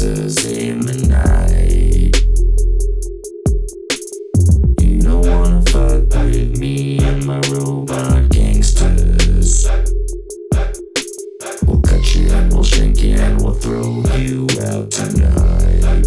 gangsters in the night. You don't wanna fuck with me and my robot gangsters. We'll cut you and we'll shrink you and we'll throw you out tonight.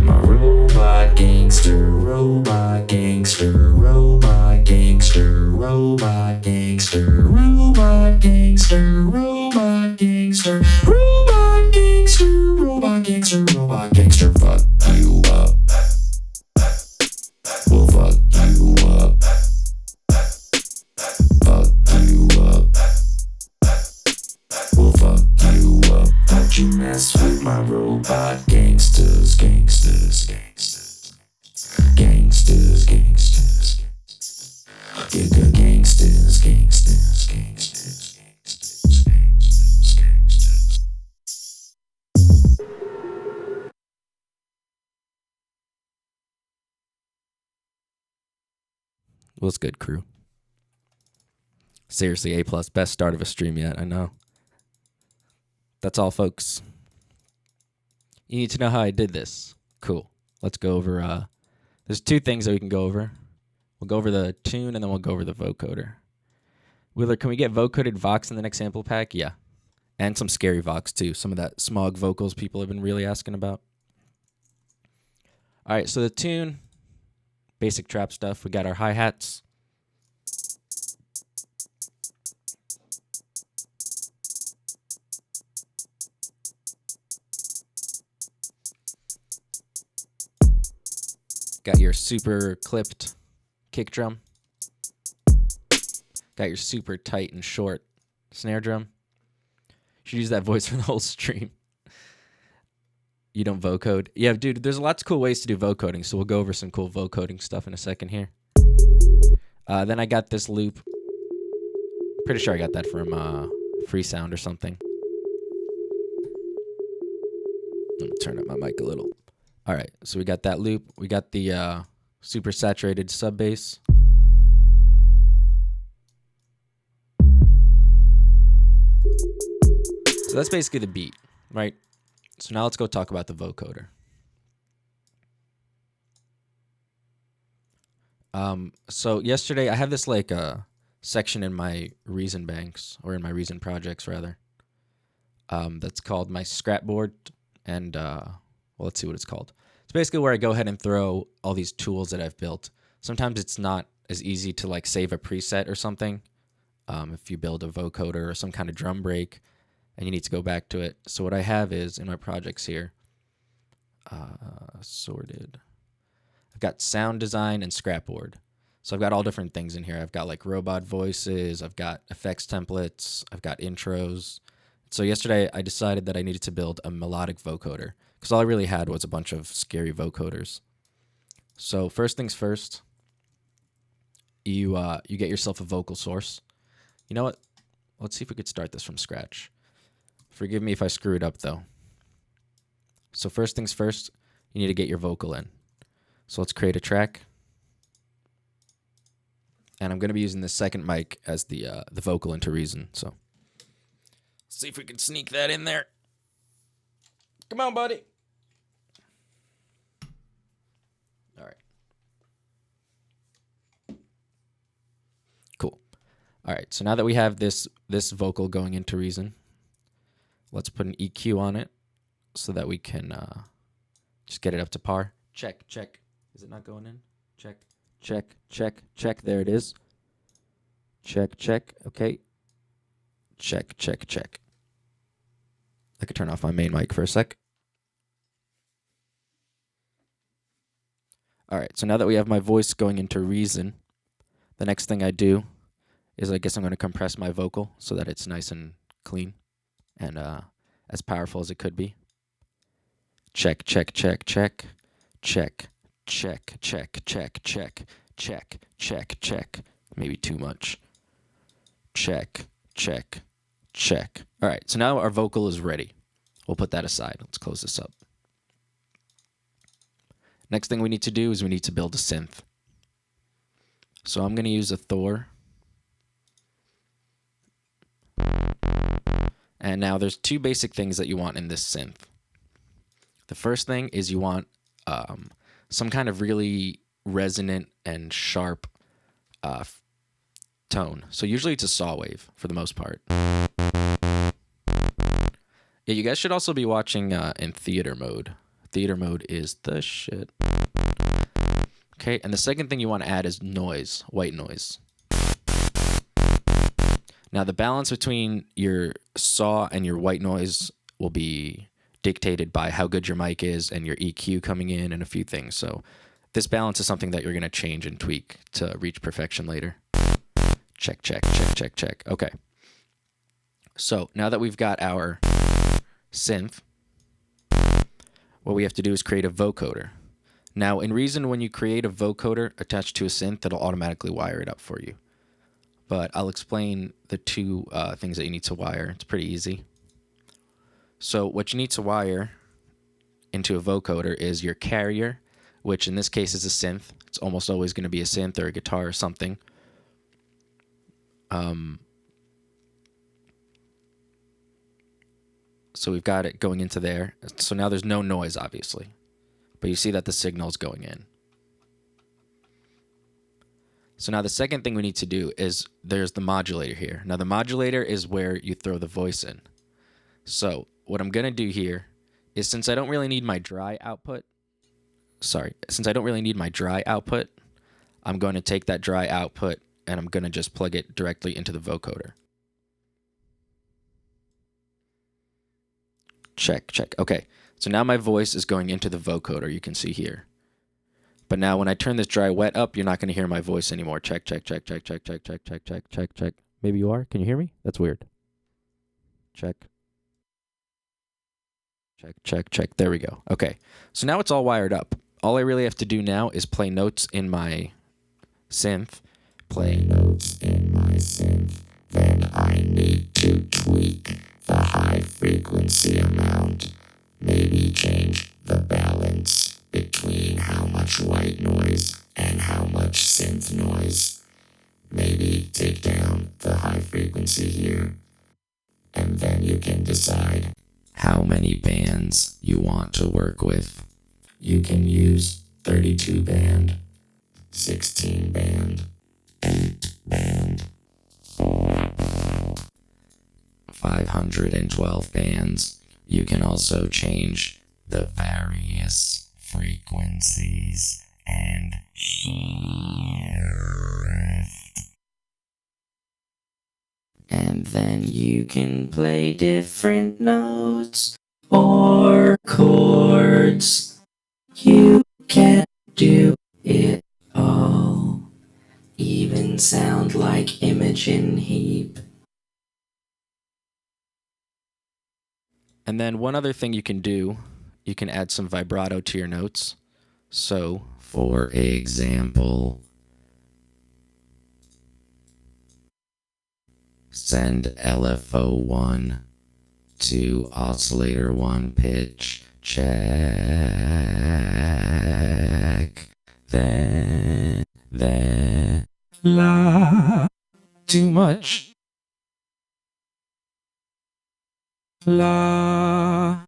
My robot gangster, robot gangster, robot gangster, robot gangster, robot gangster, robot gangster, robot gangster, robot gangster, robot gangster, fuck you up. We'll fuck you up. Fuck you up. We'll fuck you up. Don't you mess with my robot gangsters, gangsters, gangsters, gangsters, gangsters, gangsters, gangsters, gangsters, gangsters, gangsters, gangsters, gangsters. What's good, crew? Seriously, A+, best start of a stream yet, I know. That's all, folks. You need to know how I did this. Cool. Let's go over, there's two things that we can go over. We'll go over the tune, and then we'll go over the vocoder. Widdler, can we get vocoded Vox in the next sample pack? Yeah. And some scary Vox, too. Some of that smog vocals people have been really asking about. All right, so the tune, basic trap stuff. We got our hi-hats. Got your super clipped kick drum. Got your super tight and short snare drum. Should use that voice for the whole stream. You don't vocode? Yeah, dude, there's lots of cool ways to do vocoding, so we'll go over some cool vocoding stuff in a second here. Then I got this loop. Pretty sure I got that from Freesound or something. Let me turn up my mic a little. All right, so we got that loop. We got the super saturated sub bass. So that's basically the beat, right? So now let's go talk about the vocoder. So yesterday I have this like section in my Reason banks, or in my Reason projects rather. That's called my scrapboard, and well, let's see what it's called. It's basically where I go ahead and throw all these tools that I've built. Sometimes it's not as easy to like save a preset or something. If you build a vocoder or some kind of drum break and you need to go back to it. So what I have is in my projects here, sorted. I've got sound design and scrapboard. So I've got all different things in here. I've got like robot voices. I've got effects templates. I've got intros. So yesterday I decided that I needed to build a melodic vocoder, because all I really had was a bunch of scary vocoders. So first things first, you get yourself a vocal source. You know what? Let's see if we could start this from scratch. Forgive me if I screw it up though. So first things first, you need to get your vocal in. So let's create a track. And I'm going to be using the second mic as the vocal into Reason. So see if we can sneak that in there. Come on, buddy. All right. Cool. All right. So now that we have this vocal going into Reason, let's put an EQ on it so that we can just get it up to par. Check, check. Is it not going in? Check, check, check, check. There it is. Check, check. Okay. Check, check, check. I could turn off my main mic for a sec. All right, so now that we have my voice going into Reason, the next thing I do is I guess I'm going to compress my vocal so that it's nice and clean and as powerful as it could be. Check, check, check, check, check, check, check, check, check, check, check, check. Maybe too much. Check, check, check. All right, so now our vocal is ready. We'll put that aside. Let's close this up. Next thing we need to do is we need to build a synth. So I'm going to use a Thor. And now there's two basic things that you want in this synth. The first thing is you want some kind of really resonant and sharp tone. So usually it's a saw wave for the most part. Yeah, you guys should also be watching in theater mode. Theater mode is the shit. Okay, and the second thing you want to add is noise, white noise. Now the balance between your saw and your white noise will be dictated by how good your mic is and your EQ coming in and a few things. So this balance is something that you're going to change and tweak to reach perfection later. Check, check, check, check, check. Okay. So now that we've got our synth, what we have to do is create a vocoder. Now, in Reason, when you create a vocoder attached to a synth, it'll automatically wire it up for you. But I'll explain the two things that you need to wire. It's pretty easy. So what you need to wire into a vocoder is your carrier, which in this case is a synth. It's almost always going to be a synth or a guitar or something. So we've got it going into there. So now there's no noise, obviously. But you see that the signal is going in. So now the second thing we need to do is there's the modulator here. Now the modulator is where you throw the voice in. So what I'm going to do here is since I don't really need my dry output, I'm going to take that dry output and I'm going to just plug it directly into the vocoder. Check, check. Okay, so now my voice is going into the vocoder, you can see here. But now when I turn this dry wet up, you're not going to hear my voice anymore. Check, check, check, check, check, check, check, check, check, check, check. Maybe you are? Can you hear me? That's weird. Check. Check, check, check. There we go. Okay, so now it's all wired up. All I really have to do now is play notes in my synth. Play notes in my synth. Then I need to tweak the high frequency amount. Maybe change the balance between how much white noise and how much synth noise. Maybe take down the high frequency here. And then you can decide how many bands you want to work with. You can use 32 band, 16 band, 8 band, 512 bands. You can also change the various frequencies and shift. And then you can play different notes or chords. You can do it all. Even sound like Imogen Heap. And then one other thing you can do, you can add some vibrato to your notes. So, for example, send LFO1 to oscillator 1 pitch check. Then la, too much. La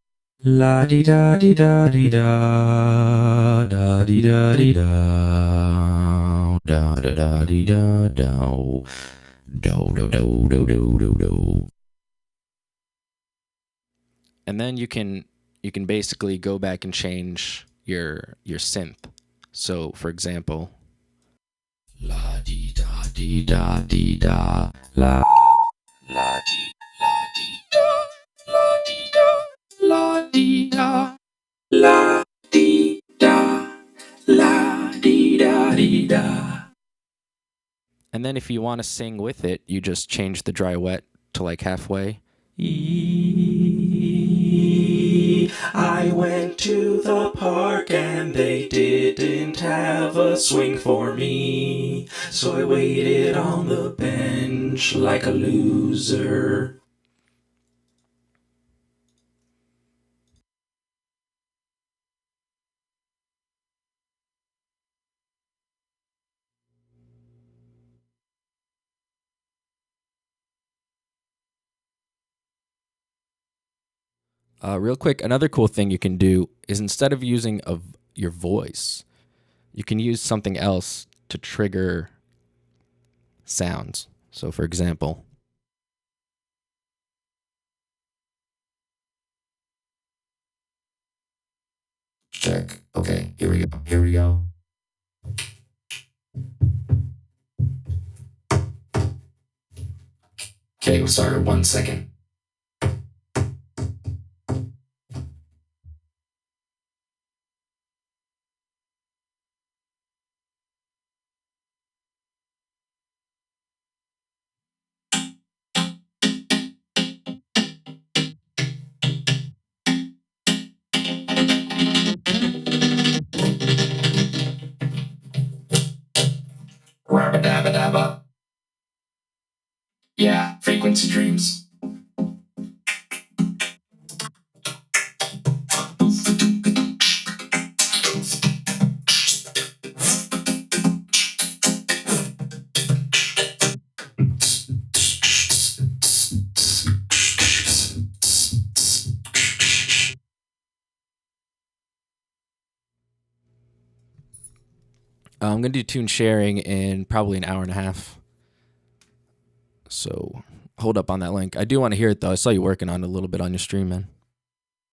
di da di da di da da di da di da da da da di da do do do do do do do do. and then you can basically go back and change your synth. So, for example, La di da di da di da la la di da la di da la di da la di da la di da di da. and then if you want to sing with it, you just change the dry wet to like halfway. I went to the park and they didn't have a swing for me, so I waited on the bench like a loser. Real quick, another cool thing you can do is instead of using your voice, you can use something else to trigger sounds. So for example, Check. Okay, here we go. Here we go. Okay, we'll start in 1 second. Rabba dabba dabba. Yeah, frequency dreams. I'm going to do tune sharing in probably an hour and a half. So hold up on that link. I do want to hear it though. I saw you working on it a little bit on your stream, man.